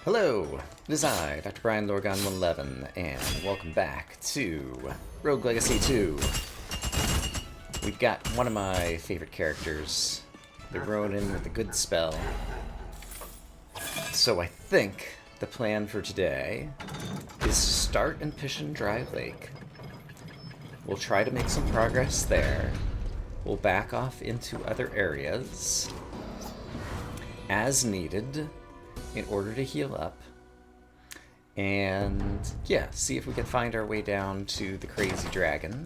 Hello, it is I, Dr. Brian Lorgon 111, and welcome back to Rogue Legacy 2. We've got one of my favorite characters, the Ronin with the good spell. So I think the plan for today is to start in Pishin Dry Lake. We'll try to make some progress there. We'll back off into other areas as needed in order to heal up, and yeah, see if we can find our way down to the crazy dragon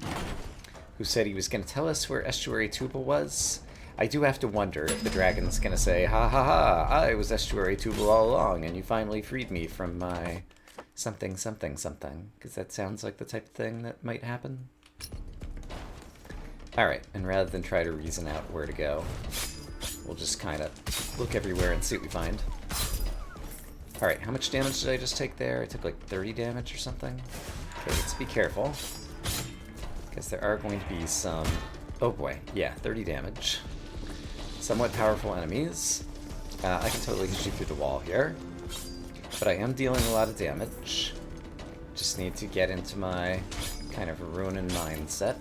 who said he was going to tell us where Estuary Tubal was. I do have to wonder if the dragon's going to say, ha ha ha, I was Estuary Tubal all along and you finally freed me from my something something something, because that sounds like the type of thing that might happen. Alright, and rather than try to reason out where to go, we'll just kind of look everywhere and see what we find. Alright, how much damage did I just take there? I took like 30 damage or something. Okay, let's be careful, because there are going to be some... Oh boy, yeah, 30 damage. Somewhat powerful enemies. I can totally get you through the wall here, but I am dealing a lot of damage. Just need to get into my kind of Ronin mindset.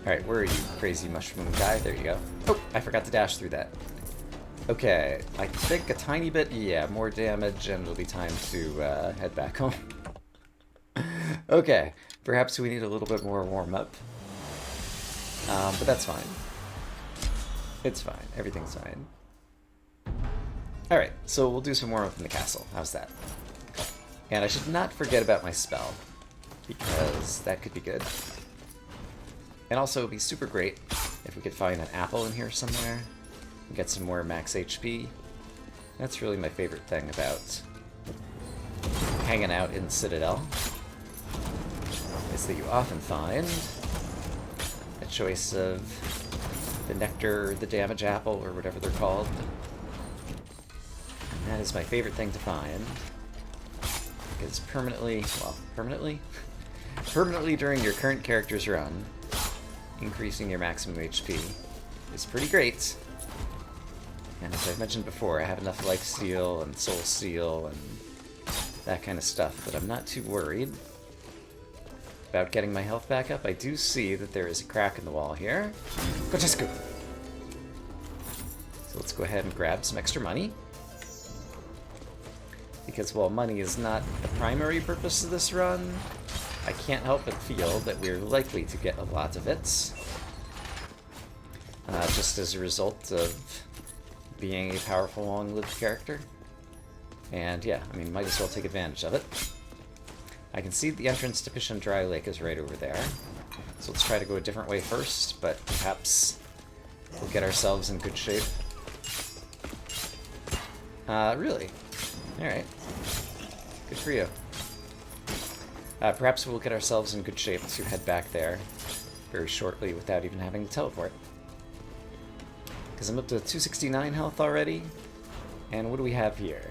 Alright, where are you, crazy mushroom guy? There you go. Oh, I forgot to dash through that. Okay, I think a tiny bit, yeah, more damage, and it'll be time to head back home. Okay, perhaps we need a little bit more warm-up. But that's fine. It's fine. Everything's fine. Alright, so we'll do some warm-up in the castle. How's that? And I should not forget about my spell, because that could be good. And also, it would be super great if we could find an apple in here somewhere. Get some more max HP. That's really my favorite thing about hanging out in Citadel, is that you often find a choice of the nectar, or the damage apple, or whatever they're called. And that is my favorite thing to find. Because permanently during your current character's run, increasing your maximum HP is pretty great. And as I've mentioned before, I have enough life steal and soul steal and that kind of stuff that I'm not too worried about getting my health back up. I do see that there is a crack in the wall here. So let's go ahead and grab some extra money. Because while money is not the primary purpose of this run, I can't help but feel that we're likely to get a lot of it. Just as a result of being a powerful, long-lived character. And yeah, I mean, might as well take advantage of it. I can see the entrance to Pishin Dry Lake is right over there. So let's try to go a different way first, but perhaps we'll get ourselves in good shape. Really? Alright. Good for you. Perhaps we'll get ourselves in good shape to head back there very shortly without even having to teleport. Because I'm up to 269 health already. And what do we have here?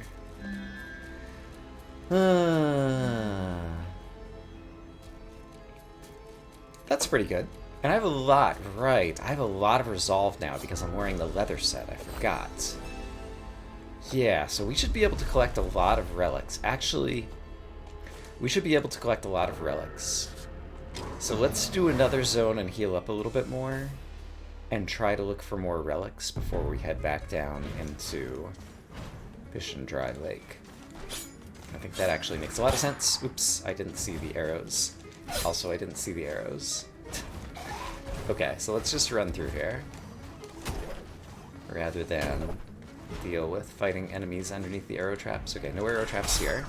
That's pretty good. And I have a lot, right. I have a lot of resolve now because I'm wearing the leather set. I forgot. Yeah, so we should be able to collect a lot of relics. Actually, we should be able to collect a lot of relics. So let's do another zone and heal up a little bit more. And try to look for more relics before we head back down into Pishin Dry Lake. I think that actually makes a lot of sense. Oops, I didn't see the arrows. Also, I didn't see the arrows. Okay, so let's just run through here, rather than deal with fighting enemies underneath the arrow traps. Okay, no arrow traps here.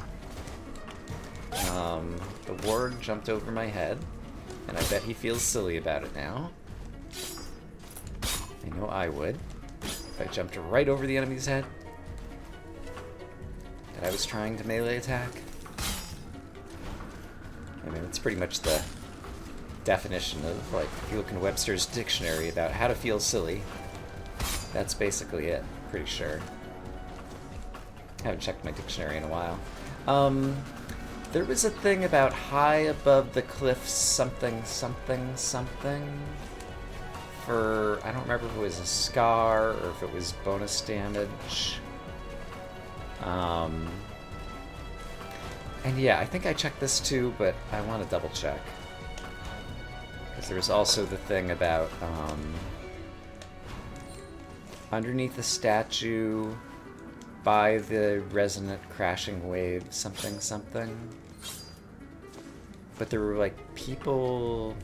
The ward jumped over my head, and I bet he feels silly about it now. I know I would, if I jumped right over the enemy's head and I was trying to melee attack. I mean, it's pretty much the definition of, like, if you look in Webster's dictionary about how to feel silly, that's basically it, pretty sure. I haven't checked my dictionary in a while. There was a thing about high above the cliffs something something something. For, I don't remember if it was a scar or if it was bonus damage. Um, and yeah, I think I checked this too, but I want to double check. Because there was also the thing about underneath the statue, by the resonant crashing wave, something something. But there were like people...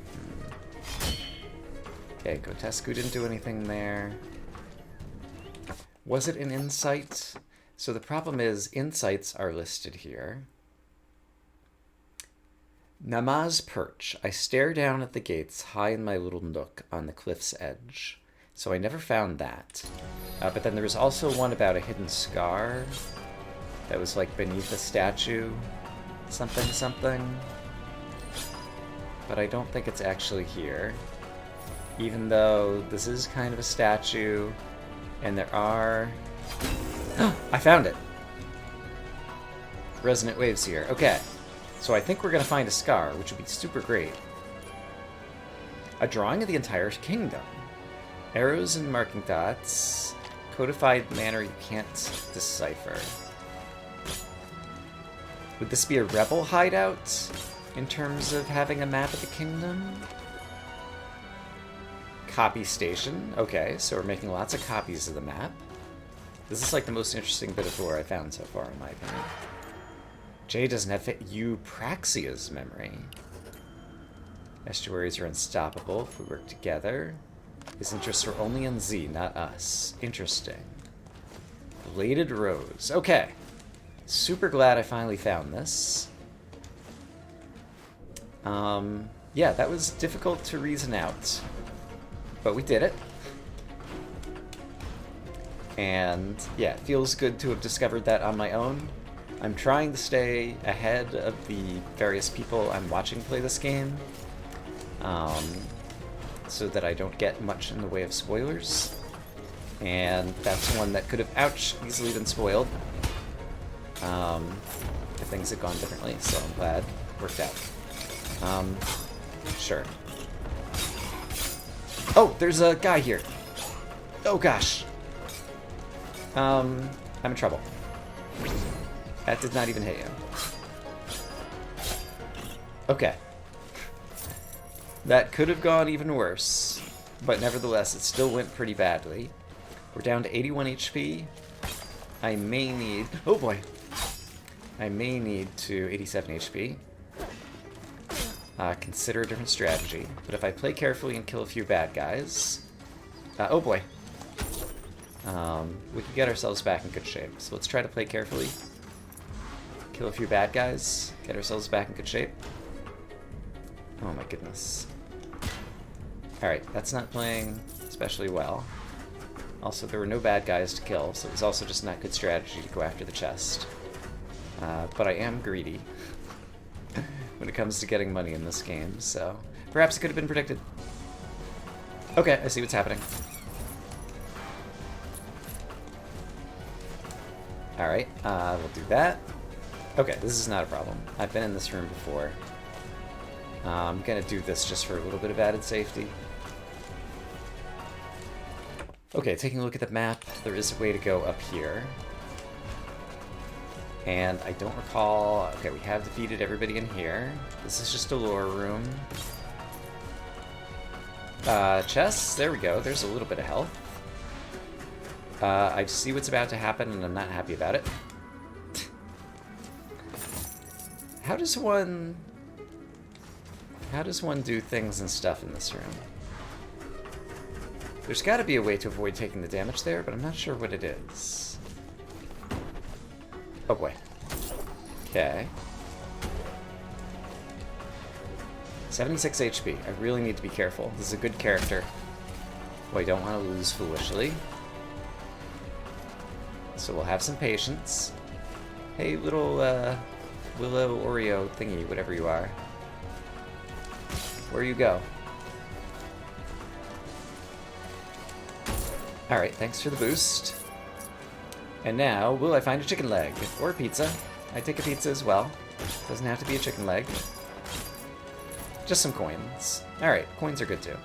Okay, Grotescu didn't do anything there. Was it an insight? So the problem is insights are listed here. Namaz perch. I stare down at the gates high in my little nook on the cliff's edge. So I never found that. But then there was also one about a hidden scar that was like beneath a statue. Something something. But I don't think it's actually here. Even though this is kind of a statue and there are... I found it! Resonant waves here. Okay. So I think we're going to find a scar, which would be super great. A drawing of the entire kingdom. Arrows and marking dots. Codified manner you can't decipher. Would this be a rebel hideout in terms of having a map of the kingdom? Copy station. Okay, so we're making lots of copies of the map. This is like the most interesting bit of lore I found so far, in my opinion. J doesn't have Eupraxia's memory. Estuaries are unstoppable if we work together. His interests are only in Z, not us. Interesting. Bladed Rose. Okay. Super glad I finally found this. Yeah, that was difficult to reason out. But we did it. And yeah, it feels good to have discovered that on my own. I'm trying to stay ahead of the various people I'm watching play this game, so that I don't get much in the way of spoilers. And that's one that could have, easily been spoiled if things had gone differently, so I'm glad it worked out. Sure. Oh, there's a guy here. Oh gosh. I'm in trouble. That did not even hit you. Okay. That could have gone even worse, but nevertheless, it still went pretty badly. We're down to 81 HP. I may need... Oh boy! I may need to 87 HP. Consider a different strategy. But if I play carefully and kill a few bad guys... oh boy. We can get ourselves back in good shape. So let's try to play carefully. Kill a few bad guys. Get ourselves back in good shape. Oh my goodness. Alright, that's not playing especially well. Also, there were no bad guys to kill, so it was also just not good strategy to go after the chest. But I am greedy when it comes to getting money in this game, so perhaps it could have been predicted. Okay, I see what's happening. Alright, we'll do that. Okay, this is not a problem. I've been in this room before. I'm gonna do this just for a little bit of added safety. Okay, taking a look at the map, there is a way to go up here. And I don't recall... Okay, we have defeated everybody in here. This is just a lore room. Chests, there we go. There's a little bit of health. I see what's about to happen, and I'm not happy about it. How does one do things and stuff in this room? There's got to be a way to avoid taking the damage there, but I'm not sure what it is. Oh boy. Okay. 76 HP. I really need to be careful. This is a good character. Well, I don't want to lose foolishly. So we'll have some patience. Hey, little Willow Oreo thingy, whatever you are. Where you go? Alright, thanks for the boost. And now, will I find a chicken leg? Or a pizza? I take a pizza as well. Doesn't have to be a chicken leg. Just some coins. Alright, coins are good too.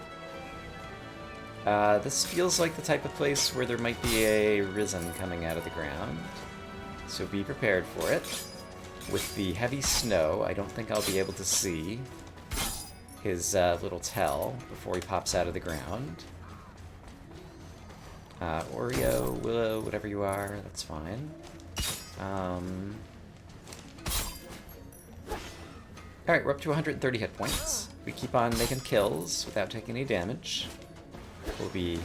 This feels like the type of place where there might be a Risen coming out of the ground. So be prepared for it. With the heavy snow, I don't think I'll be able to see his little tell before he pops out of the ground. Oreo, Willow, whatever you are, that's fine. Alright, we're up to 130 hit points. We keep on making kills without taking any damage. We'll be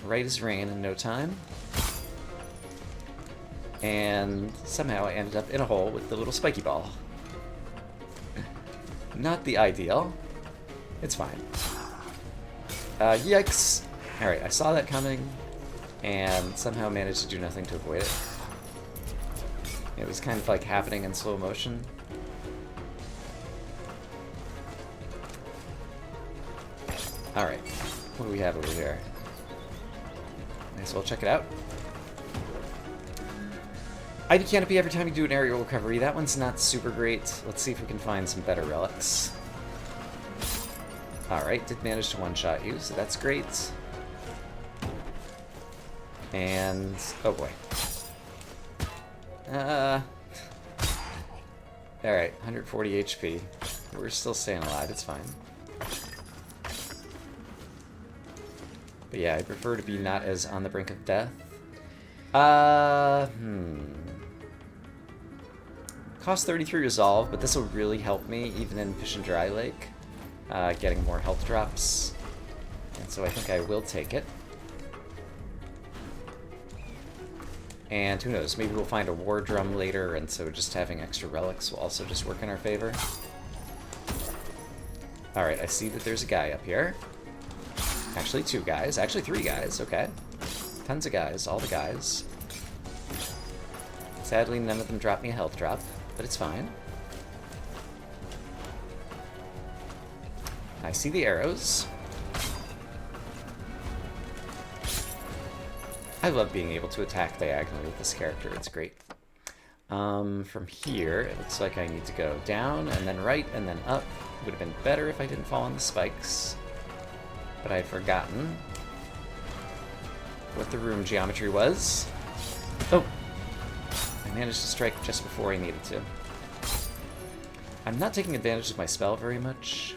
right as rain in no time. And somehow I ended up in a hole with the little spiky ball. Not the ideal. It's fine. Yikes! Alright, I saw that coming, and somehow managed to do nothing to avoid it. It was kind of like happening in slow motion. Alright, what do we have over here? Might as well check it out. Ivy Canopy every time you do an aerial recovery. That one's not super great. Let's see if we can find some better relics. Alright, did manage to one-shot you, so that's great. And... oh boy. Alright, 140 HP. We're still staying alive, it's fine. But yeah, I prefer to be not as on the brink of death. Cost 33 resolve, but this will really help me, even in Fish and Dry Lake. Getting more health drops. And so I think I will take it. And who knows, maybe we'll find a war drum later, and so just having extra relics will also just work in our favor. Alright, I see that there's a guy up here. Actually, 2 guys. Actually, 3 guys. Okay. Tons of guys. All the guys. Sadly, none of them dropped me a health drop, but it's fine. I see the arrows. I love being able to attack diagonally with this character. It's great. From here, it looks like I need to go down, and then right, and then up. Would have been better if I didn't fall on the spikes. But I had forgotten what the room geometry was. Oh! I managed to strike just before I needed to. I'm not taking advantage of my spell very much.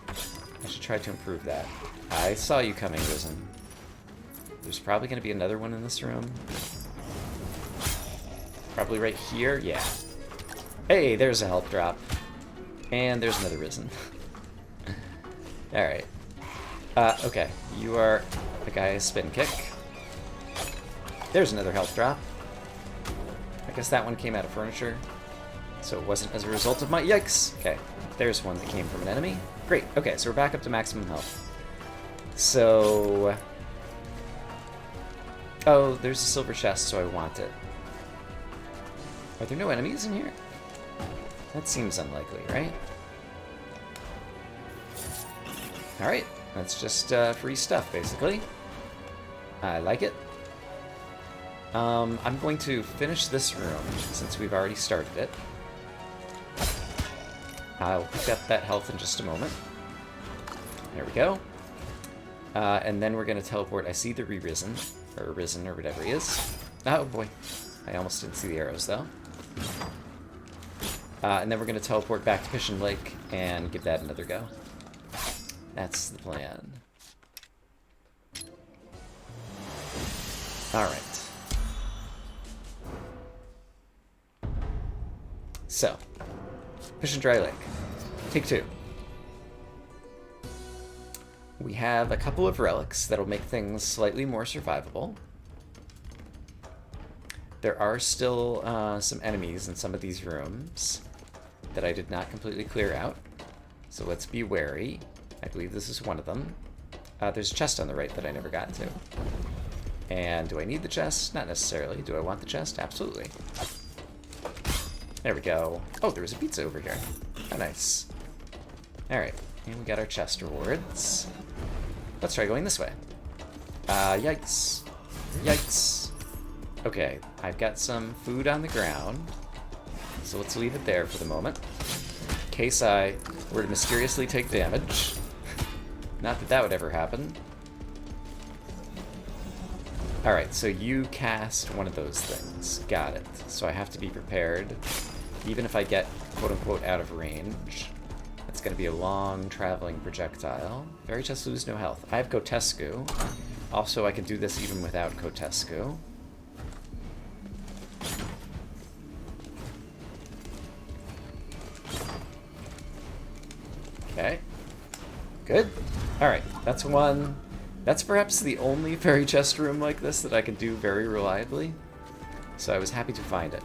I should try to improve that. I saw you coming, Risen. There's probably going to be another one in this room. Probably right here. Yeah. Hey, there's a health drop. And there's another Risen. Alright. Okay. You are the guy who spin kick. There's another health drop. I guess that one came out of furniture. So it wasn't as a result of my... Yikes! Okay. There's one that came from an enemy. Great. Okay, so we're back up to maximum health. So... oh, there's a silver chest, so I want it. Are there no enemies in here? That seems unlikely, right? Alright, that's just free stuff, basically. I like it. I'm going to finish this room, since we've already started it. I'll pick up that health in just a moment. There we go. And then we're going to teleport. I see the re-risen, or risen, or whatever he is. Oh boy. I almost didn't see the arrows, though. And then we're going to teleport back to Fishin Lake and give that another go. That's the plan. Alright. So, Fish and Dry Lake. Take 2. We have a couple of relics that'll make things slightly more survivable. There are still some enemies in some of these rooms that I did not completely clear out. So let's be wary. I believe this is one of them. There's a chest on the right that I never got to. And do I need the chest? Not necessarily. Do I want the chest? Absolutely. There we go. Oh, there was a pizza over here. How nice. Alright, and we got our chest rewards. Let's try going this way. Yikes. Yikes. Okay, I've got some food on the ground. So let's leave it there for the moment. In case I were to mysteriously take damage. Not that that would ever happen. Alright, so you cast one of those things. Got it. So I have to be prepared. Even if I get quote-unquote out of range, it's going to be a long traveling projectile. Fairy chests lose no health. I have Kotesku. Also, I can do this even without Kotesku. Okay. Good. Alright, that's one. That's perhaps the only fairy chest room like this that I can do very reliably. So I was happy to find it.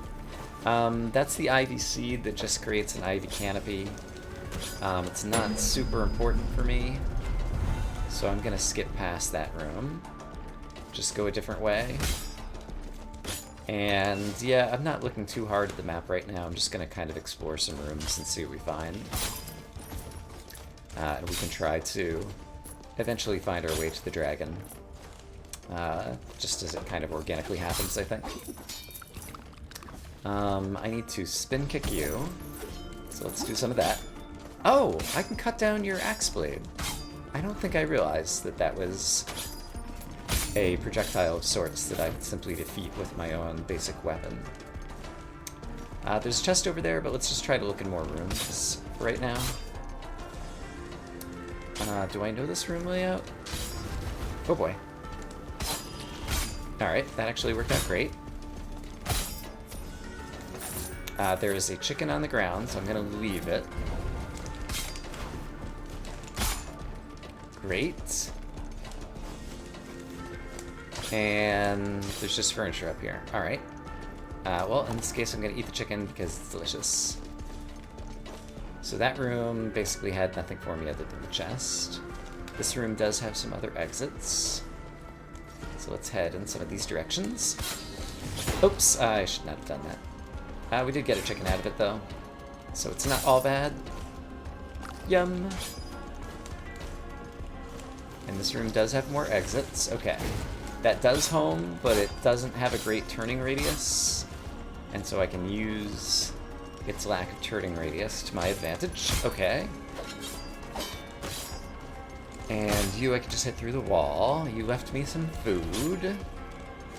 That's the Ivy Seed that just creates an Ivy Canopy. It's not super important for me, so I'm gonna skip past that room. Just go a different way. And yeah, I'm not looking too hard at the map right now. I'm just gonna kind of explore some rooms and see what we find. And we can try to eventually find our way to the dragon. Just as it kind of organically happens, I think. I need to spin kick you. So let's do some of that. Oh, I can cut down your axe blade. I don't think I realized that that was a projectile of sorts that I could simply defeat with my own basic weapon. There's a chest over there, but let's just try to look in more rooms right now. Do I know this room layout? Oh boy. Alright, that actually worked out great. There is a chicken on the ground, so I'm going to leave it. Great. And there's just furniture up here. Alright. Well, in this case, I'm going to eat the chicken because it's delicious. So that room basically had nothing for me other than the chest. This room does have some other exits. So let's head in some of these directions. Oops, I should not have done that. We did get a chicken out of it, though. So it's not all bad. Yum. And this room does have more exits. Okay. That does home, but it doesn't have a great turning radius. And so I can use its lack of turning radius to my advantage. Okay. And you, I can just hit through the wall. You left me some food.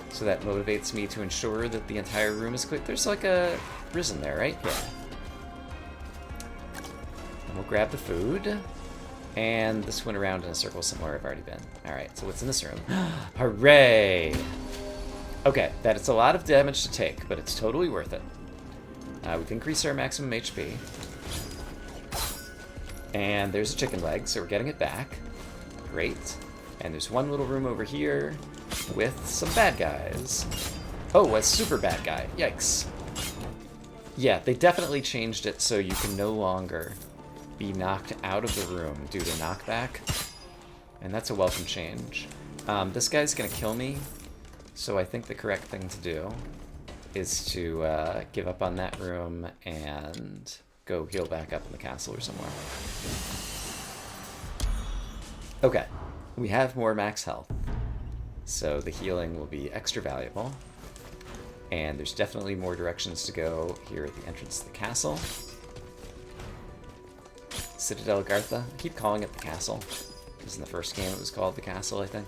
So that motivates me to ensure that the entire room is clear. There's like a prison there, right? Yeah. And we'll grab the food. And this went around in a circle somewhere I've already been. Alright, so what's in this room? Hooray! Okay, that is a lot of damage to take, but it's totally worth it. We've increased our maximum HP. And there's a chicken leg, so we're getting it back. Great. And there's one little room over here with some bad guys. Oh, a super bad guy. Yikes. Yeah, they definitely changed it so you can no longer be knocked out of the room due to knockback. And that's a welcome change. This guy's gonna kill me, so I think the correct thing to do is to give up on that room and go heal back up in the castle or somewhere. Okay, we have more max health, so the healing will be extra valuable. And there's definitely more directions to go here at the entrance to the castle. Citadel Gartha. I keep calling it the castle, because in the first game it was called the castle, I think.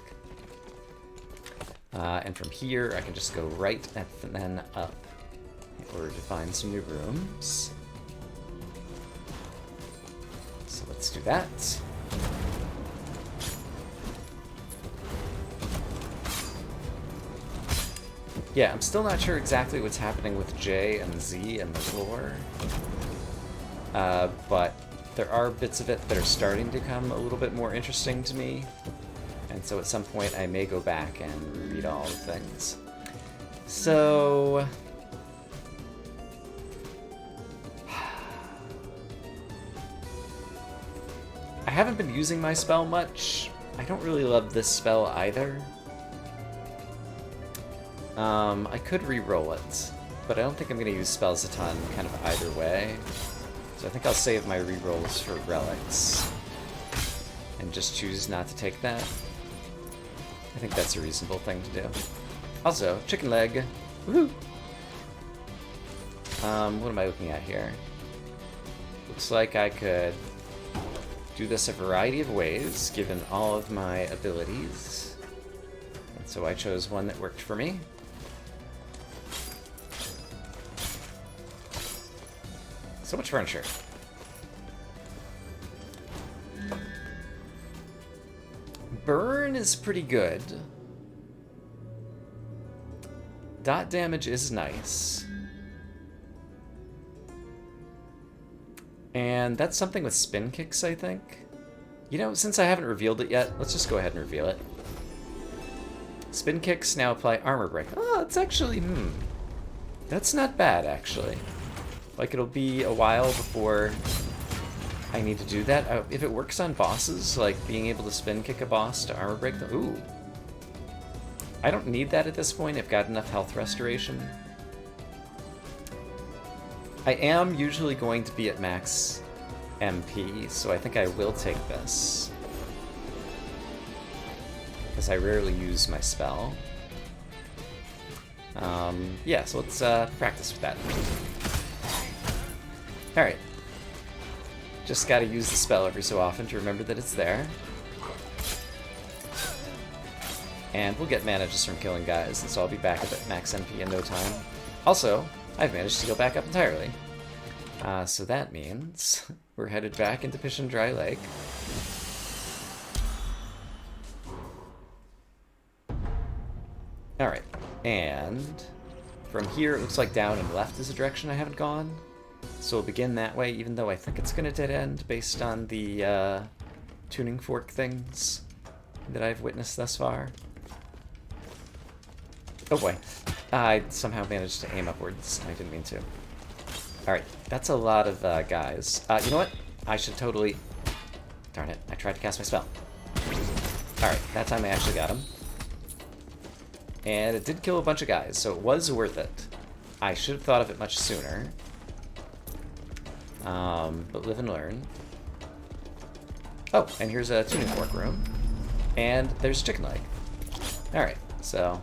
And from here, I can just go right and then up in order to find some new rooms. So let's do that. Yeah, I'm still not sure exactly what's happening with J and Z and the lore. But there are bits of it that are starting to become a little bit more interesting to me. And so at some point I may go back and read all the things. So... I haven't been using my spell much. I don't really love this spell either. I could re-roll it, but I don't think I'm going to use spells a ton kind of either way. So I think I'll save my re-rolls for relics and just choose not to take that. I think that's a reasonable thing to do. Also, chicken leg. Woohoo! What am I looking at here? Looks like I could do this a variety of ways, given all of my abilities. So I chose one that worked for me. So much furniture. Burn is pretty good. Dot damage is nice. And that's something with spin kicks, I think. You know, since I haven't revealed it yet, let's just go ahead and reveal it. Spin kicks now apply armor break. Oh, it's actually, that's not bad, actually. Like, it'll be a while before I need to do that. If it works on bosses, like being able to spin kick a boss to armor break them, ooh. I don't need that at this point. I've got enough health restoration. I am usually going to be at max MP, so I think I will take this. Because I rarely use my spell. Yeah, so let's practice with that. Alright. Just gotta use the spell every so often to remember that it's there. And we'll get mana just from killing guys, and so I'll be back up at max MP in no time. Also, I've managed to go back up entirely. So that means we're headed back into Pishin Dry Lake. Alright, and from here it looks like down and left is a direction I haven't gone. So we'll begin that way, even though I think it's going to dead end based on the tuning fork things that I've witnessed thus far. Oh boy, I somehow managed to aim upwards. I didn't mean to. Alright, that's a lot of guys. You know what? I should totally... Darn it, I tried to cast my spell. Alright, that time I actually got him. And it did kill a bunch of guys, so it was worth it. I should have thought of it much sooner. But live and learn. Oh, and here's a tuning fork room. And there's a chicken leg. Alright, so...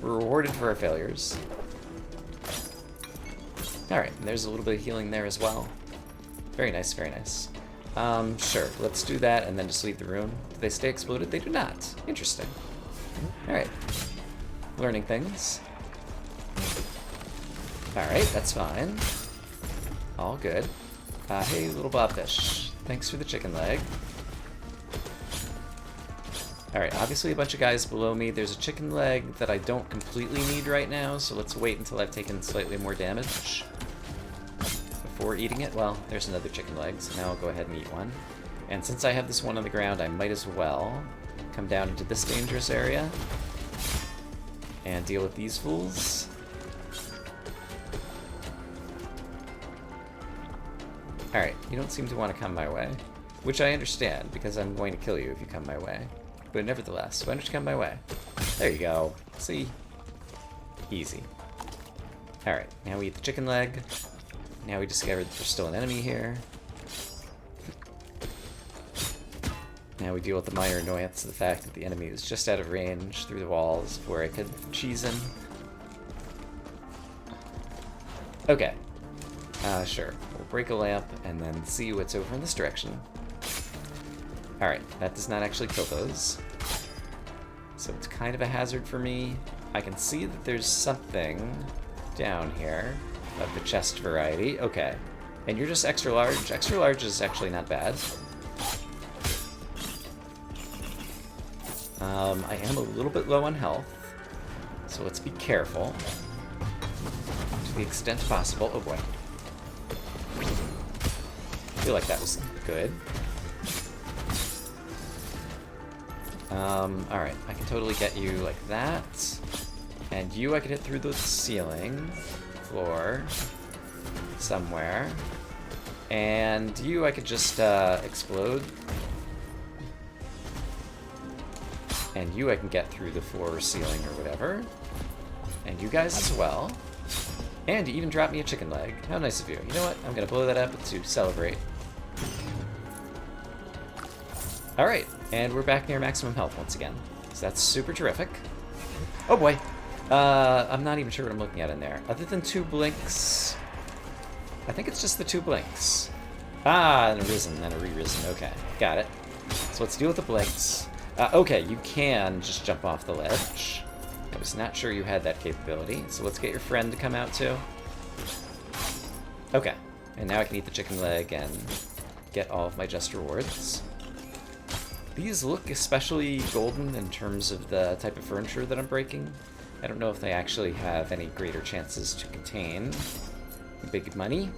we're rewarded for our failures. Alright, and there's a little bit of healing there as well. Very nice, very nice. Sure, let's do that and then just leave the room. Do they stay exploded? They do not. Interesting. Alright. Learning things. Alright, that's fine. All good. Hey, little blobfish. Thanks for the chicken leg. Alright, obviously a bunch of guys below me. There's a chicken leg that I don't completely need right now, so let's wait until I've taken slightly more damage before eating it. Well, there's another chicken leg, so now I'll go ahead and eat one. And since I have this one on the ground, I might as well come down into this dangerous area and deal with these fools. Alright, you don't seem to want to come my way, which I understand, because I'm going to kill you if you come my way. But nevertheless, why don't you come my way? There you go. See? Easy. Alright, now we eat the chicken leg. Now we discovered there's still an enemy here. Now we deal with the minor annoyance of the fact that the enemy is just out of range through the walls where I could cheese him. Okay. Sure. We'll break a lamp and then see what's over in this direction. Alright, that does not actually kill those. So it's kind of a hazard for me. I can see that there's something down here of the chest variety. Okay. And you're just extra large. Extra large is actually not bad. I am a little bit low on health, so let's be careful to the extent possible. Oh boy. I feel like that was good. Alright, I can totally get you like that. And you I could hit through the ceiling, floor, somewhere. And you I could just explode. And you I can get through the floor or ceiling or whatever. And you guys as well. And you even dropped me a chicken leg. How nice of you. You know what? I'm gonna blow that up to celebrate. Alright, and we're back near maximum health once again. So that's super terrific. Oh boy. I'm not even sure what I'm looking at in there. Other than 2 blinks... I think it's just the 2 blinks. Ah, and a risen and a re-risen. Okay, got it. So let's deal with the blinks. Okay, you can just jump off the ledge. I was not sure you had that capability, so let's get your friend to come out too. Okay, and now I can eat the chicken leg and get all of my just rewards. These look especially golden in terms of the type of furniture that I'm breaking. I don't know if they actually have any greater chances to contain big money.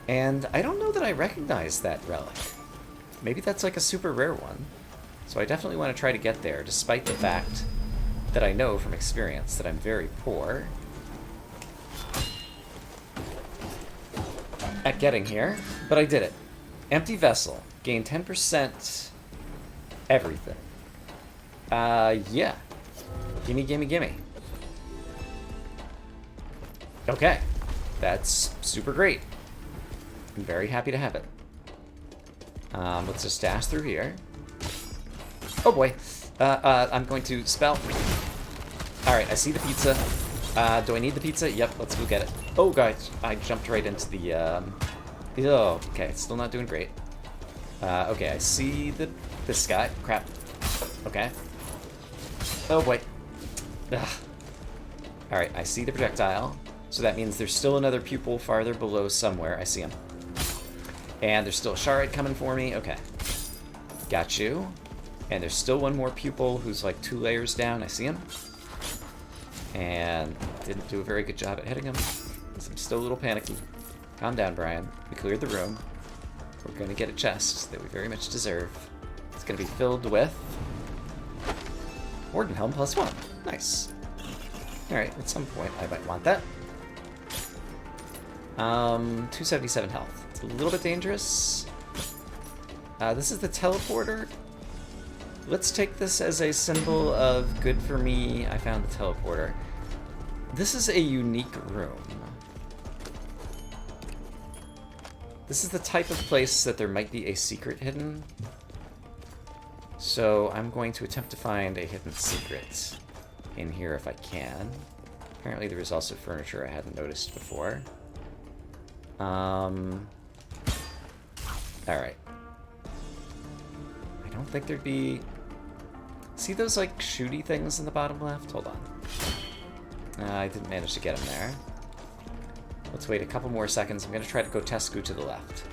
And I don't know that I recognize that relic. Maybe that's like a super rare one. So I definitely want to try to get there, despite the fact that I know from experience that I'm very poor at getting here. But I did it. Empty vessel. Gain 10% everything. Yeah. Gimme, gimme, gimme. Okay. That's super great. I'm very happy to have it. Let's just dash through here. Oh boy. I'm going to spell. Alright, I see the pizza. Do I need the pizza? Yep, let's go get it. Oh, guys, I jumped right into the, oh, okay, still not doing great. Okay, I see this guy. Crap. Okay. Oh boy. Ugh. Alright, I see the projectile. So that means there's still another pupil farther below somewhere. I see him. And there's still a Sharite coming for me. Okay. Got you. And there's still one more pupil who's like 2 layers down. I see him. And didn't do a very good job at hitting him. I'm still a little panicky. Calm down, Brian. We cleared the room. We're going to get a chest that we very much deserve. It's going to be filled with Warden Helm +1. Nice. Alright, at some point I might want that. 277 health. It's a little bit dangerous. This is the teleporter. Let's take this as a symbol of good for me. I found the teleporter. This is a unique room. This is the type of place that there might be a secret hidden. So I'm going to attempt to find a hidden secret in here if I can. Apparently there was also furniture I hadn't noticed before. Alright. I don't think there'd be... See those, like, shooty things in the bottom left? Hold on. I didn't manage to get him there. Let's wait a couple more seconds. I'm going to try to Kotesku to the left.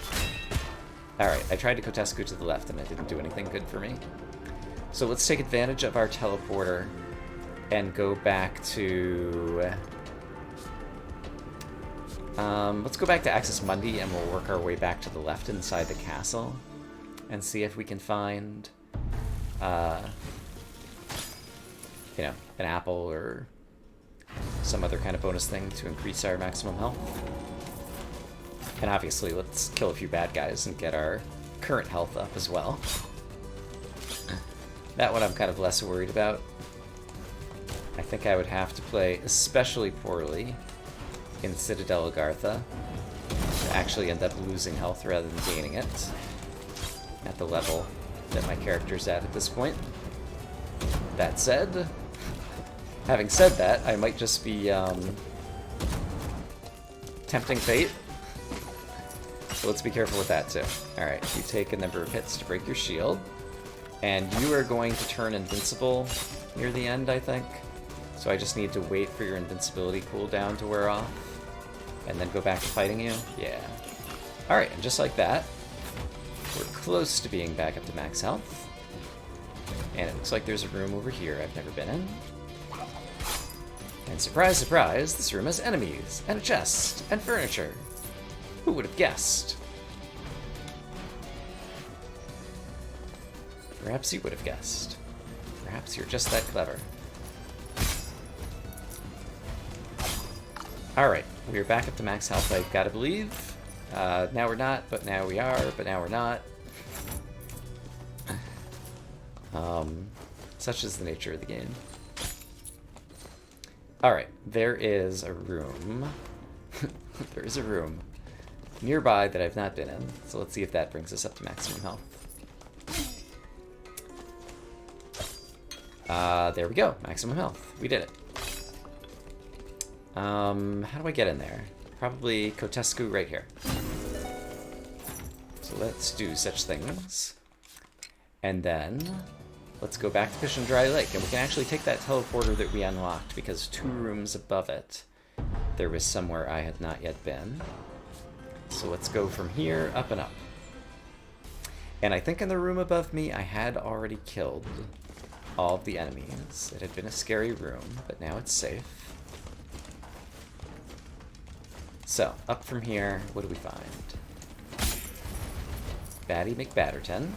Alright, I tried to Kotesku to the left and it didn't do anything good for me. So let's take advantage of our teleporter and go back to... let's go back to Axis Mundi and we'll work our way back to the left inside the castle and see if we can find, you know, an apple or some other kind of bonus thing to increase our maximum health. And obviously, let's kill a few bad guys and get our current health up as well. That one I'm kind of less worried about. I think I would have to play especially poorly in Citadel Agartha to actually end up losing health rather than gaining it at the level that my character's at this point. That said, having said that, I might just be tempting fate. So let's be careful with that too. Alright, you take a number of hits to break your shield. And you are going to turn invincible near the end, I think. So I just need to wait for your invincibility cooldown to wear off. And then go back to fighting you? Yeah. Alright, and just like that, we're close to being back up to max health. And it looks like there's a room over here I've never been in. And surprise, surprise, this room has enemies, and a chest, and furniture. Who would have guessed? Perhaps you would have guessed. Perhaps you're just that clever. Alright, we are back up to max health, I gotta believe. Now we're not, but now we are, but now we're not. Such is the nature of the game. Alright, there is a room. There is a room nearby that I've not been in, so let's see if that brings us up to maximum health. There we go, maximum health. We did it. How do I get in there? Probably Kotesku right here. So let's do such things. And then let's go back to Fish and Dry Lake, and we can actually take that teleporter that we unlocked, because 2 rooms above it, there was somewhere I had not yet been. So let's go from here, up and up. And I think in the room above me, I had already killed all of the enemies. It had been a scary room, but now it's safe. So, up from here, what do we find? Batty McBatterton.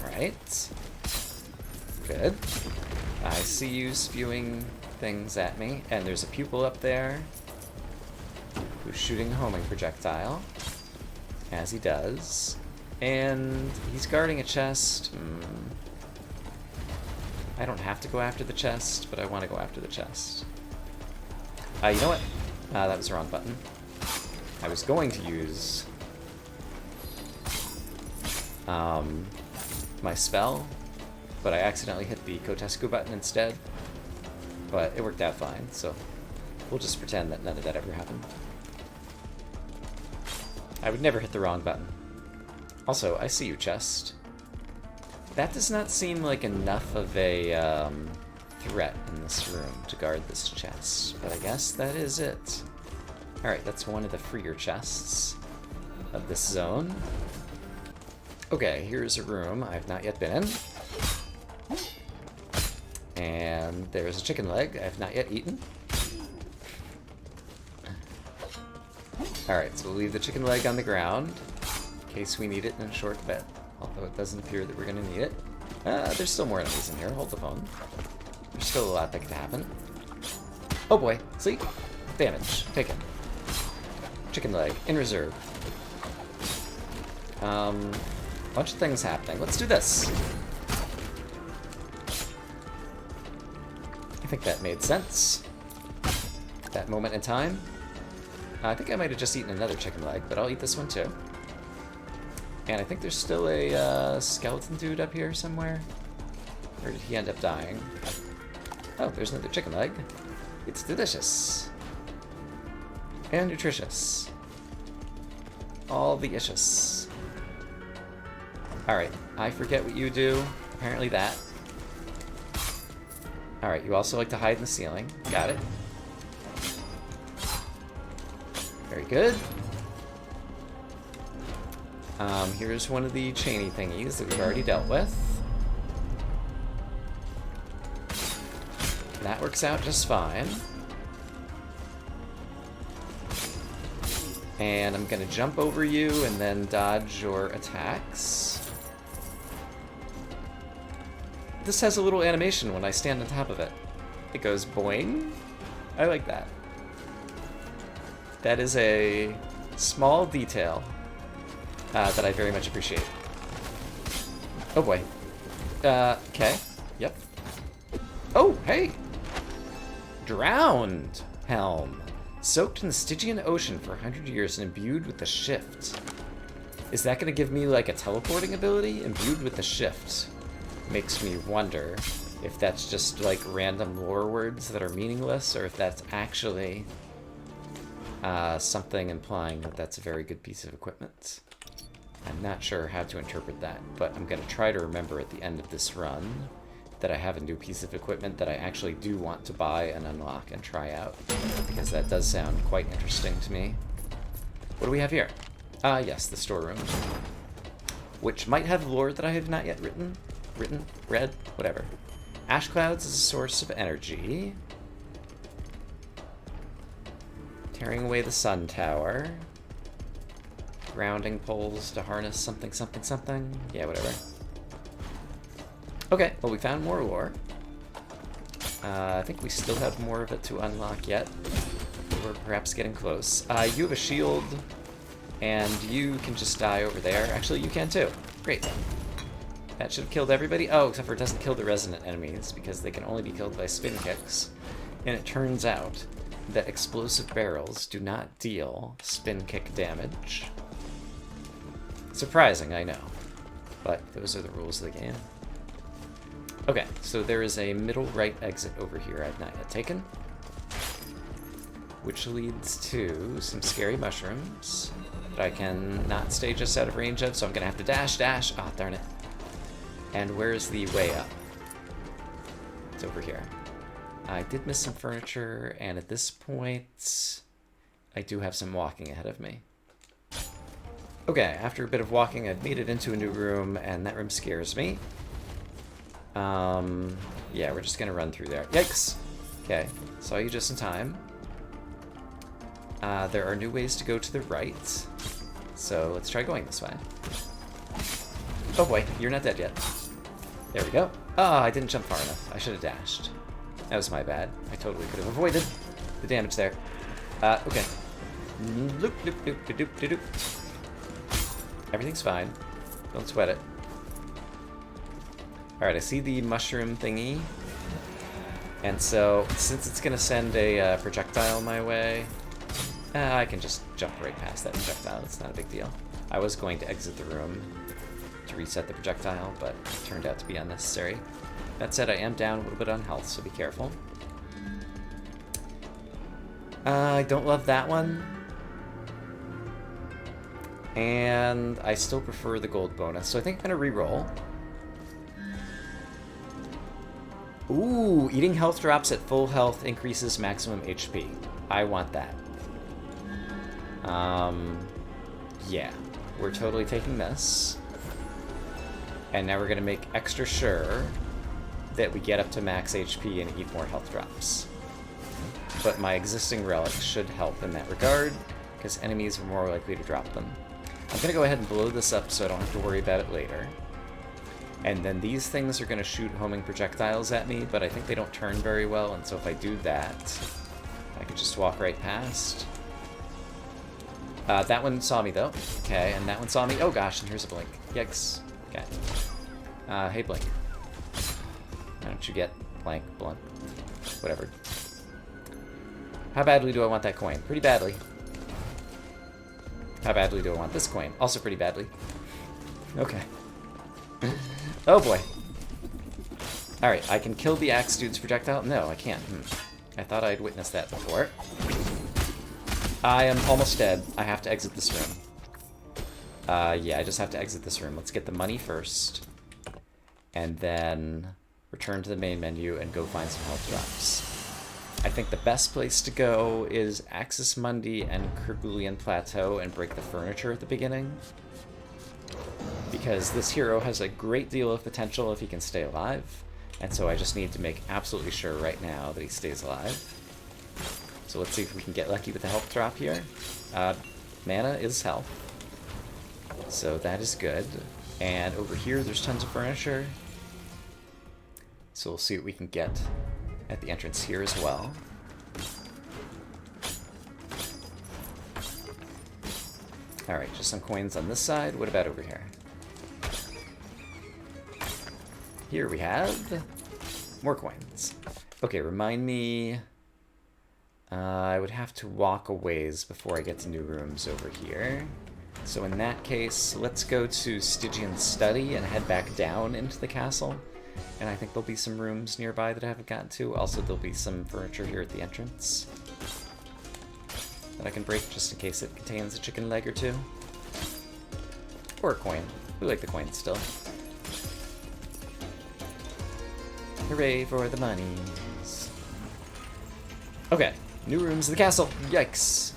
Alright. Good. I see you spewing things at me, and there's a pupil up there who's shooting a homing projectile, as he does. And he's guarding a chest. I don't have to go after the chest, but I want to go after the chest. You know what? That was the wrong button. I was going to use my spell, but I accidentally hit the Kotesku button instead. But it worked out fine, so we'll just pretend that none of that ever happened. I would never hit the wrong button. Also, I see you, chest. That does not seem like enough of a threat in this room to guard this chest, but I guess that is it. Alright, that's one of the freer chests of this zone. Okay, here's a room I've not yet been in. And there's a chicken leg I've not yet eaten. Alright, so we'll leave the chicken leg on the ground in case we need it in a short bit. Although it doesn't appear that we're going to need it. There's still more enemies in here. Hold the phone. There's still a lot that could happen. Oh boy. See? Damage. Taken. Chicken leg. In reserve. Bunch of things happening. Let's do this. I think that made sense. That moment in time. I think I might have just eaten another chicken leg, but I'll eat this one too. And I think there's still a skeleton dude up here somewhere. Or did he end up dying? Oh, there's another chicken leg. It's delicious. And nutritious. All the ishes. Alright, I forget what you do. Apparently that. Alright, you also like to hide in the ceiling. Got it. Very good. Here's one of the chainy thingies that we've already dealt with. That works out just fine. And I'm gonna jump over you and then dodge your attacks. This has a little animation when I stand on top of it. It goes boing. I like that. That is a small detail that I very much appreciate. Oh boy. Okay. Yep. Oh, hey! Drowned Helm. Soaked in the Stygian Ocean for 100 years and imbued with the Shift. Is that going to give me, like, a teleporting ability? Imbued with the Shift. Makes me wonder if that's just, like, random lore words that are meaningless, or if that's actually something implying that that's a very good piece of equipment. I'm not sure how to interpret that, but I'm going to try to remember at the end of this run that I have a new piece of equipment that I actually do want to buy and unlock and try out, because that does sound quite interesting to me. What do we have here? Yes, the storeroom, which might have lore that I have not yet read, whatever. Ash clouds is a source of energy. Tearing away the sun tower. Grounding poles to harness something, something, something. Yeah, whatever. Okay, well, we found more lore. I think we still have more of it to unlock yet. We're perhaps getting close. You have a shield, and you can just die over there. Actually, you can too. Great. That should have killed everybody. Oh, except for it doesn't kill the resident enemies, because they can only be killed by spin kicks. And it turns out that explosive barrels do not deal spin kick damage. Surprising, I know. But those are the rules of the game. Okay, so there is a middle right exit over here I've not yet taken, which leads to some scary mushrooms that I can not stay just out of range of, so I'm gonna have to dash. Ah, darn it. And where's the way up? It's over here. I did miss some furniture, and at this point, I do have some walking ahead of me. Okay, after a bit of walking, I've made it into a new room, and that room scares me. Yeah, we're just gonna run through there. Yikes! Okay, saw you just in time. There are new ways to go to the right, so let's try going this way. Oh boy, you're not dead yet. There we go. Ah, I didn't jump far enough. I should have dashed. That was my bad. I totally could have avoided the damage there. Okay. Loop, loop, loop, doop, doop, doop. Everything's fine. Don't sweat it. Alright, I see the mushroom thingy. And so, since it's going to send a projectile my way, I can just jump right past that projectile. It's not a big deal. I was going to exit the room to reset the projectile, but it turned out to be unnecessary. That said, I am down a little bit on health, so be careful. I don't love that one. And I still prefer the gold bonus, so I think I'm going to re-roll. Ooh, eating health drops at full health increases maximum HP. I want that. Yeah, we're totally taking this. And now we're going to make extra sure that we get up to max HP and eat more health drops. But my existing relics should help in that regard, because enemies are more likely to drop them. I'm going to go ahead and blow this up so I don't have to worry about it later. And then these things are going to shoot homing projectiles at me, but I think they don't turn very well, and so if I do that, I could just walk right past. That one saw me, though. Okay, and that one saw me. Oh gosh, and here's a blink. Yikes. Okay. Hey, blink. Why don't you get blank, blunt? Whatever. How badly do I want that coin? Pretty badly. How badly do I want this coin? Also pretty badly. Okay. Oh boy. Alright, I can kill the axe dude's projectile? No, I can't. I thought I'd witnessed that before. I am almost dead. I have to exit this room. Yeah, I just have to exit this room. Let's get the money first. And then return to the main menu and go find some health drops. I think the best place to go is Axis Mundi and Kerguelen Plateau and break the furniture at the beginning. Because this hero has a great deal of potential if he can stay alive. And so I just need to make absolutely sure right now that he stays alive. So let's see if we can get lucky with the health drop here. Mana is health. So that is good. And over here there's tons of furniture. So we'll see what we can get at the entrance here as well. Alright, just some coins on this side. What about over here? Here we have more coins. Okay, remind me. I would have to walk a ways before I get to new rooms over here. So in that case, let's go to Stygian Study and head back down into the castle. And I think there'll be some rooms nearby that I haven't gotten to. Also, there'll be some furniture here at the entrance that I can break just in case it contains a chicken leg or two. Or a coin. We like the coin still. Hooray for the monies. Okay, new rooms in the castle. Yikes.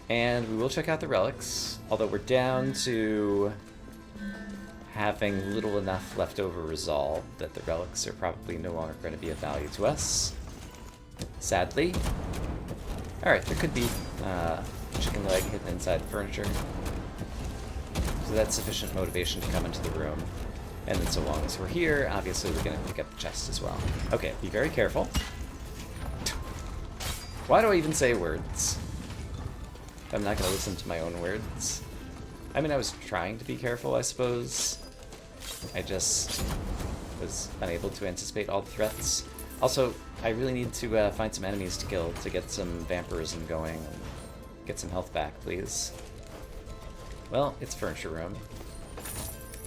And we will check out the relics, although we're down to having little enough leftover resolve that the relics are probably no longer going to be of value to us. Sadly. Alright, there could be chicken leg hidden inside the furniture. So that's sufficient motivation to come into the room. And then so long as we're here, obviously we're going to pick up the chest as well. Okay, be very careful. Why do I even say words? I'm not going to listen to my own words. I mean, I was trying to be careful, I suppose. I just was unable to anticipate all the threats. Also, I really need to find some enemies to kill to get some vampirism going and get some health back, please. Well, it's furniture room.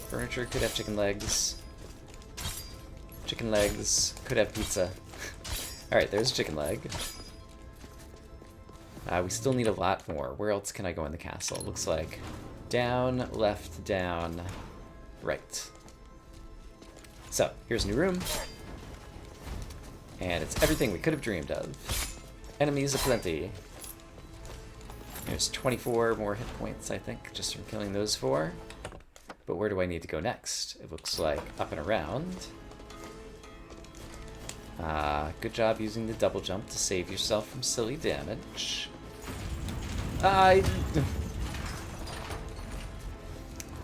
Furniture could have chicken legs. Chicken legs could have pizza. Alright, there's a chicken leg. We still need a lot more. Where else can I go in the castle? Looks like down, left, down, right. So, here's a new room. And it's everything we could have dreamed of. Enemies aplenty. There's 24 more hit points, I think, just from killing those 4. But where do I need to go next? It looks like up and around. Good job using the double jump to save yourself from silly damage. I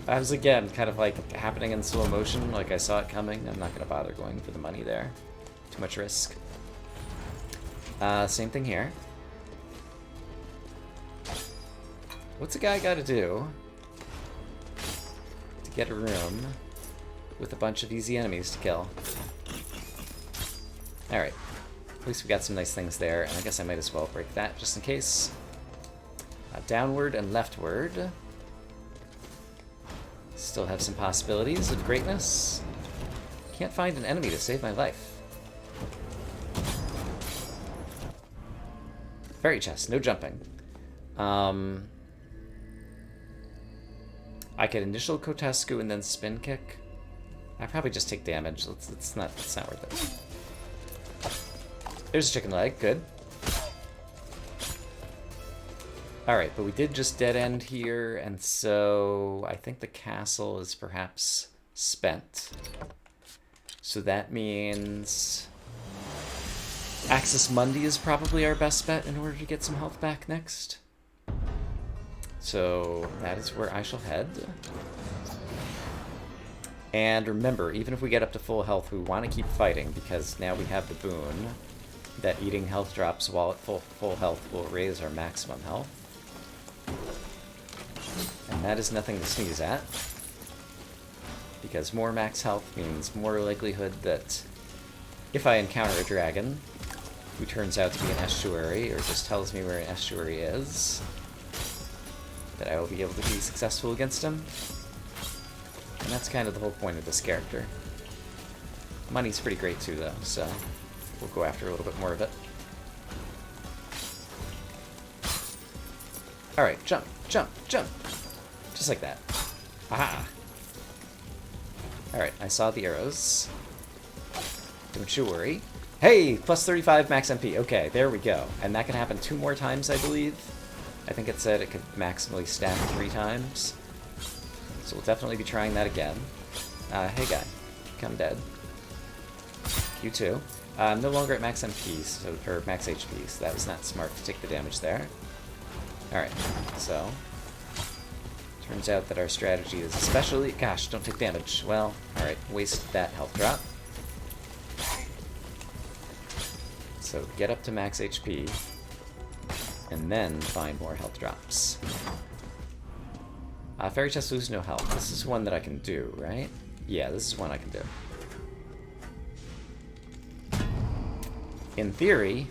was, again, kind of like happening in slow motion, like I saw it coming. I'm not going to bother going for the money there. Too much risk. Same thing here. What's a guy got to do to get a room with a bunch of easy enemies to kill? Alright. At least we got some nice things there, and I guess I might as well break that just in case. Downward and leftward. Still have some possibilities of greatness. Can't find an enemy to save my life. Fairy chest, no jumping. I could initial Kotesku and then spin kick. I probably just take damage. It's not worth it. There's a chicken leg, good. Alright, but we did just dead end here, and so I think the castle is perhaps spent. So that means Axis Mundi is probably our best bet in order to get some health back next. So that is where I shall head. And remember, even if we get up to full health, we want to keep fighting, because now we have the boon that eating health drops while at full health will raise our maximum health. And that is nothing to sneeze at, because more max health means more likelihood that if I encounter a dragon who turns out to be an estuary, or just tells me where an estuary is, that I will be able to be successful against him. And that's kind of the whole point of this character. Money's pretty great too, though, so we'll go after a little bit more of it. Alright, jump, jump, jump! Just like that. Aha! Alright, I saw the arrows. Don't you worry. Hey! Plus 35 max MP. Okay, there we go. And that can happen 2 more times, I believe. I think it said it could maximally stack 3 times. So we'll definitely be trying that again. Hey guy. Come dead. You too. I'm no longer at max MP, or max HP, so that was not smart to take the damage there. Alright, so turns out that our strategy is especially... Gosh, don't take damage. Well, alright, waste that health drop. So get up to max HP, and then find more health drops. Fairy chest lose no health. This is one that I can do, right? Yeah, this is one I can do. In theory...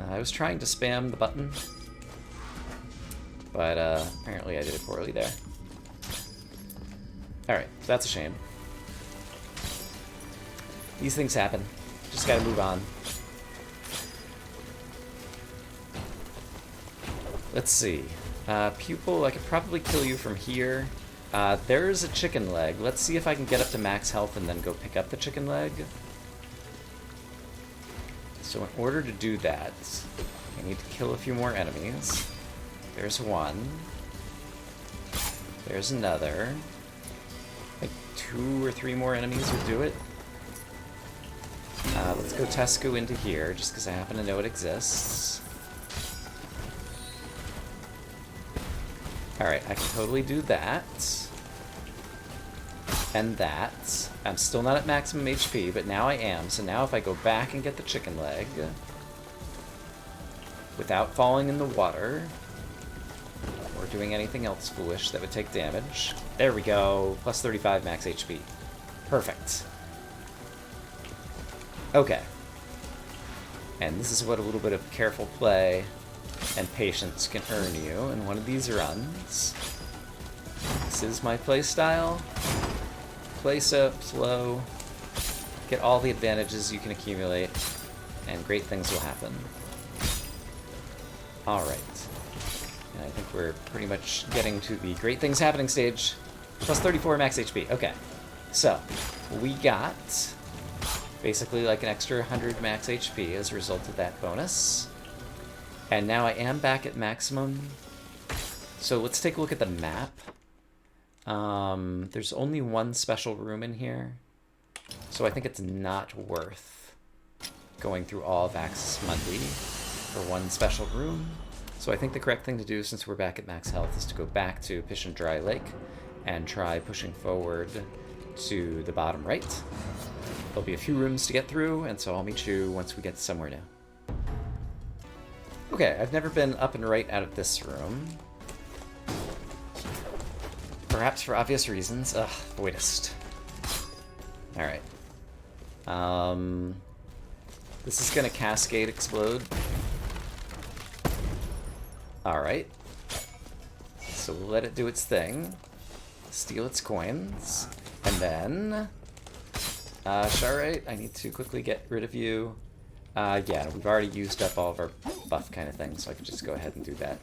I was trying to spam the button, but apparently I did it poorly there. Alright, so that's a shame. These things happen. Just gotta move on. Let's see. Pupil, I could probably kill you from here. There's a chicken leg. Let's see if I can get up to max health and then go pick up the chicken leg. So in order to do that, I need to kill a few more enemies. There's one. There's another. Like 2 or 3 more enemies would do it. Let's go Tesco into here, just because I happen to know it exists. Alright, I can totally do that. And that. I'm still not at maximum HP, but now I am. So now if I go back and get the chicken leg, without falling in the water, or doing anything else foolish that would take damage. There we go. Plus 35 max HP. Perfect. Okay. And this is what a little bit of careful play and patience can earn you in one of these runs. This is my playstyle. Play slow, get all the advantages you can accumulate, and great things will happen. Alright. And I think we're pretty much getting to the great things happening stage. Plus 34 max HP. Okay. So, we got basically like an extra 100 max HP as a result of that bonus. And now I am back at maximum. So let's take a look at the map. There's only one special room in here. So I think it's not worth going through all of Axis Mundi for one special room. So I think the correct thing to do, since we're back at max health, is to go back to Pishin Dry Lake and try pushing forward to the bottom right. There'll be a few rooms to get through, and so I'll meet you once we get somewhere new. Okay, I've never been up and right out of this room. Perhaps for obvious reasons. Ugh, Voidist. Alright. This is gonna Cascade Explode. Alright. So we'll let it do its thing. Steal its coins. And then... Sharite, I need to quickly get rid of you. Yeah, we've already used up all of our buff kind of things, so I can just go ahead and do that.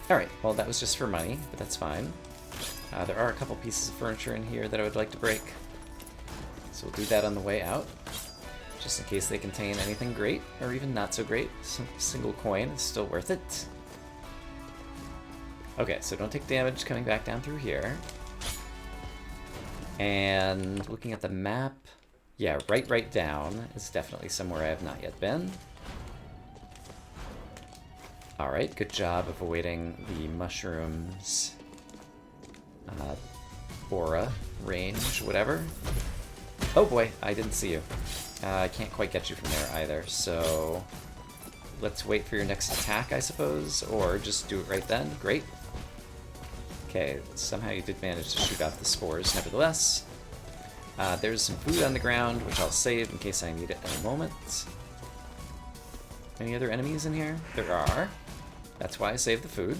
Alright, well that was just for money, but that's fine. There are a couple pieces of furniture in here that I would like to break. So we'll do that on the way out. Just in case they contain anything great, or even not so great. Some single coin is still worth it. Okay, so don't take damage coming back down through here. And looking at the map, yeah, right down is definitely somewhere I have not yet been. Alright, good job of avoiding the mushrooms, aura, range, whatever. Oh boy, I didn't see you. I can't quite get you from there either, so let's wait for your next attack, I suppose, or just do it right then. Great. Okay, somehow you did manage to shoot out the spores, nevertheless. There's some food on the ground, which I'll save in case I need it in a moment. Any other enemies in here? There are. That's why I saved the food.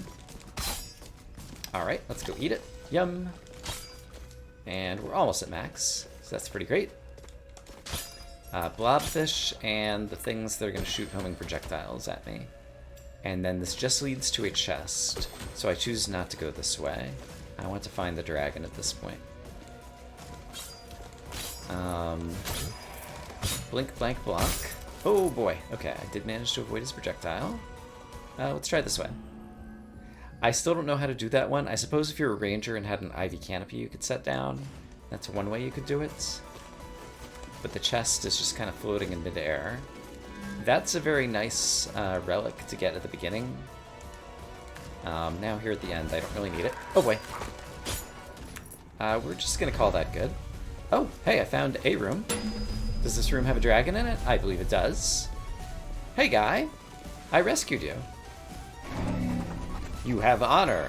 Alright, let's go eat it. Yum! And we're almost at max, so that's pretty great. Blobfish and the things that are going to shoot homing projectiles at me. And then this just leads to a chest, so I choose not to go this way. I want to find the dragon at this point. Blink, blank, block. Oh boy, okay, I did manage to avoid his projectile. Let's try this way. I still don't know how to do that one. I suppose if you're a ranger and had an ivy canopy you could set down, that's one way you could do it. But the chest is just kind of floating in midair. That's a very nice relic to get at the beginning. Now here at the end, I don't really need it. Oh boy. We're just gonna call that good. Oh, hey, I found a room. Does this room have a dragon in it? I believe it does. Hey guy, I rescued you. You have honor.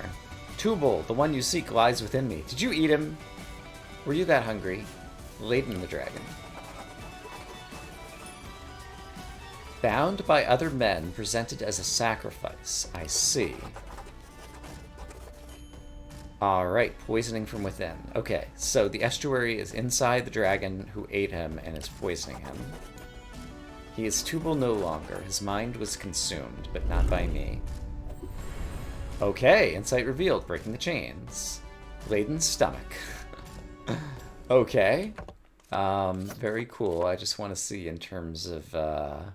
Tubal, the one you seek, lies within me. Did you eat him? Were you that hungry? Laden the dragon. Bound by other men, presented as a sacrifice. I see. Alright, poisoning from within. Okay, so the estuary is inside the dragon who ate him and is poisoning him. He is Tubal no longer. His mind was consumed, but not by me. Okay, insight revealed, breaking the chains. Laden stomach. Okay. Very cool. I just want to see in terms of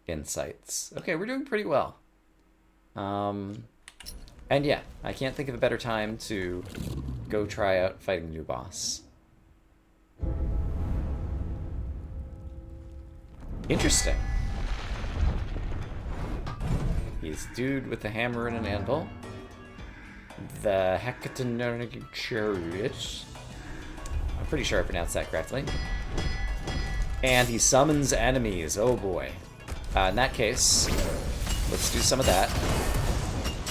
insights. Okay, we're doing pretty well. And yeah, I can't think of a better time to go try out fighting a new boss. Interesting. He's dude with a hammer and an anvil. The Hecatoneric Chariot. I'm pretty sure I pronounced that correctly. And he summons enemies. Oh boy. In that case, let's do some of that.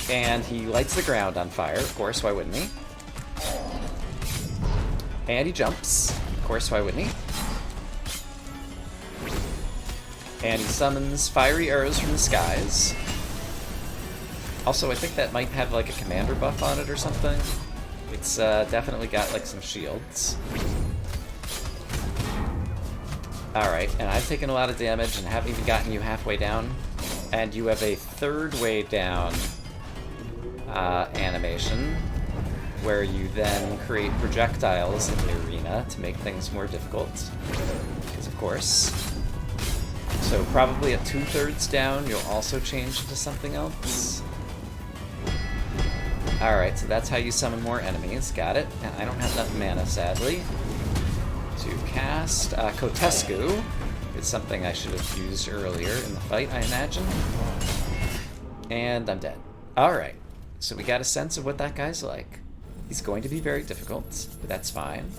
And he lights the ground on fire, of course, why wouldn't he? And he jumps, of course, why wouldn't he? And he summons fiery arrows from the skies. Also, I think that might have like a commander buff on it or something. It's definitely got like some shields. Alright, and I've taken a lot of damage and haven't even gotten you halfway down. And you have a third way down. animation, where you then create projectiles in the arena to make things more difficult. Because of course. So probably at 2/3 down, you'll also change into something else. Alright, so that's how you summon more enemies. Got it. And I don't have enough mana, sadly, to cast. Kotesku is something I should have used earlier in the fight, I imagine. And I'm dead. Alright, so we got a sense of what that guy's like. He's going to be very difficult, but that's fine.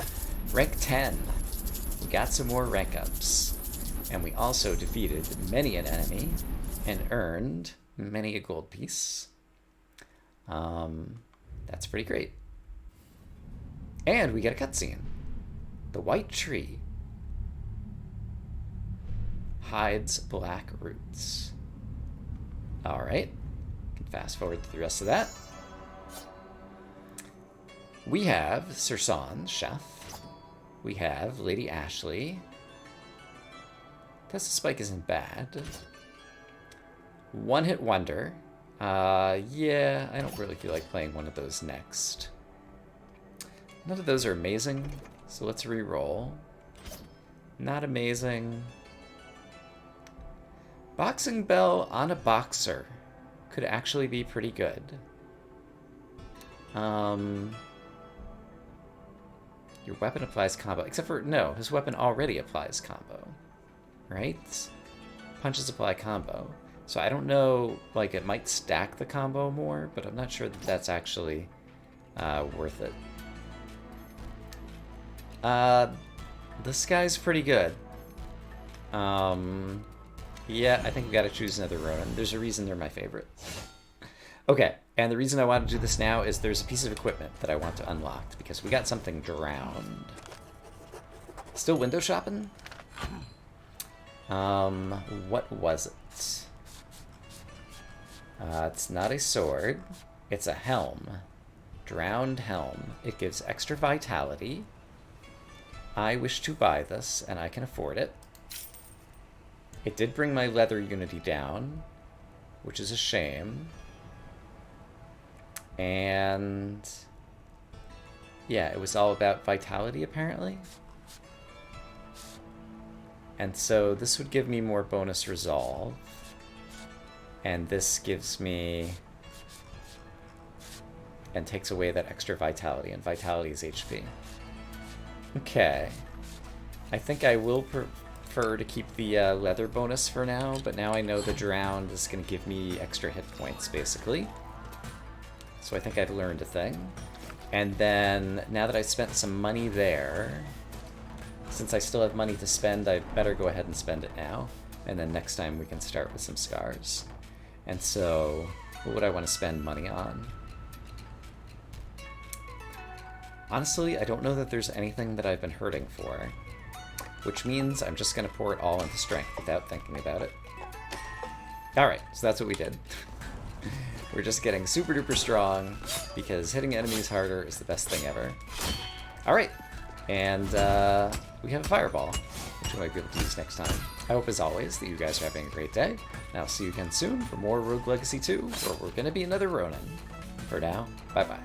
Rank 10. We got some more rank ups. And we also defeated many an enemy and earned many a gold piece. That's pretty great. And we get a cutscene. The white tree hides black roots. Alright. Fast forward to the rest of that. We have Sersan, chef. We have Lady Ashley. Tessa Spike isn't bad. One Hit Wonder. Yeah, I don't really feel like playing one of those next. None of those are amazing, so let's re-roll. Not amazing. Boxing Bell on a Boxer could actually be pretty good. Your weapon applies combo, except for, no, his weapon already applies combo, right? Punches apply combo. So I don't know, like, it might stack the combo more, but I'm not sure that that's actually worth it. This guy's pretty good. Yeah, I think we gotta choose another Ronin. There's a reason they're my favorite. Okay, and the reason I want to do this now is there's a piece of equipment that I want to unlock, because we got something drowned. Still window shopping? What was it? It's not a sword. It's a helm. Drowned helm. It gives extra vitality. I wish to buy this, and I can afford it. It did bring my leather unity down, which is a shame. And yeah, it was all about vitality, apparently. And so this would give me more bonus resolve. And this gives me... and takes away that extra vitality, and vitality is HP. Okay. I think I will prefer to keep the leather bonus for now, but now I know the drowned is going to give me extra hit points, basically. So I think I've learned a thing. And then, now that I spent some money there, since I still have money to spend, I better go ahead and spend it now. And then next time we can start with some scars. And so, what would I want to spend money on? Honestly, I don't know that there's anything that I've been hurting for. Which means I'm just going to pour it all into strength without thinking about it. Alright, so that's what we did. We're just getting super duper strong, because hitting enemies harder is the best thing ever. Alright, and we have a fireball, which we might be able to use next time. I hope, as always, that you guys are having a great day, and I'll see you again soon for more Rogue Legacy 2, where we're going to be another Ronin. For now, bye-bye.